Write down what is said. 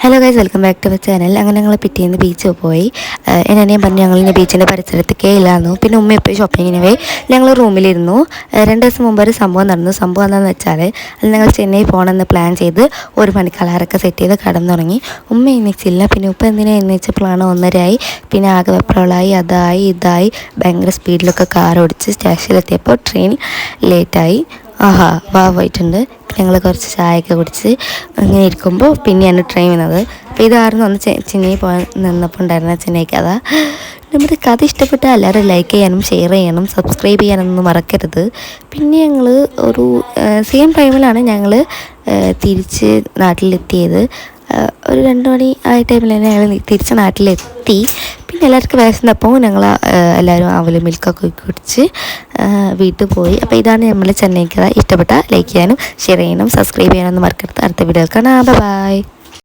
Hello guys, welcome back to our channel. അങ്ങനെ ഞങ്ങൾ പിറ്റേന്ന് ബീച്ചിൽ പോയി. എന്നെയും പറഞ്ഞ് ഞങ്ങൾ ബീച്ചിൻ്റെ പരിസരത്തേക്കേ ഇല്ലായിരുന്നു. പിന്നെ ഉമ്മ എപ്പോഴും ഷോപ്പിങ്ങിന് പോയി. ഞങ്ങൾ റൂമിലിരുന്നു. 2 ദിവസം മുമ്പ് ഒരു സംഭവം നടന്നു. സംഭവം എന്താണെന്ന് വെച്ചാൽ അത് ഞങ്ങൾ ചെന്നൈ പോകണമെന്ന് പ്ലാൻ ചെയ്ത് 1 മണിക്ക് അലാറൊക്കെ സെറ്റ് ചെയ്ത് കിടന്നുറങ്ങി. ഉമ്മ എണ്ണിച്ചില്ല. പിന്നെ ഉപ്പ എന്തിനാ എണ്ണിച്ചപ്പോഴാണ് 1:30 പിന്നെ ആകെ വെപ്രാളമായി, അതായി ഇതായി ഭയങ്കര സ്പീഡിലൊക്കെ കാർ ഓടിച്ച് സ്റ്റേഷനിലെത്തിയപ്പോൾ ട്രെയിൻ ലേറ്റായി. പോയിട്ടുണ്ട്. ഞങ്ങൾ കുറച്ച് ചായയൊക്കെ കുടിച്ച് അങ്ങനെ ഇരിക്കുമ്പോൾ പിന്നെയാണ് ട്രെയിൻ വന്നത്. അപ്പോൾ ഇതായിരുന്നു അന്ന് ചെന്നൈ പോകാൻ നിന്നപ്പോൾ ഉണ്ടായിരുന്ന ചെന്നൈ കഥ. നമ്മുടെ കഥ ഇഷ്ടപ്പെട്ടാൽ എല്ലാവരും ലൈക്ക് ചെയ്യാനും ഷെയർ ചെയ്യാനും സബ്സ്ക്രൈബ് ചെയ്യാനൊന്നും മറക്കരുത്. പിന്നെ ഞങ്ങൾ ഒരു സെയിം ടൈമിലാണ് ഞങ്ങൾ തിരിച്ച് നാട്ടിലെത്തിയത്. ഒരു 2 മണി ആയ ടൈമിൽ തന്നെ ഞങ്ങൾ തിരിച്ച് നാട്ടിലെത്തി. പിന്നെ എല്ലാവർക്കും വിശന്നപ്പോൾ ഞങ്ങൾ എല്ലാവരും അവല് മിൽക്കൊക്കെ കുടിച്ച് വീട്ടിൽ പോയി. അപ്പോൾ ഇതാണ് നമ്മൾ ചെന്നൈ കഥ. ഇഷ്ടപ്പെട്ടാൽ ലൈക്ക് ചെയ്യാനും ഷെയർ ചെയ്യാനും സബ്സ്ക്രൈബ് ചെയ്യാനൊന്നും മറക്കരുത്. അടുത്ത വീഡിയോ കാണാം. ബൈ.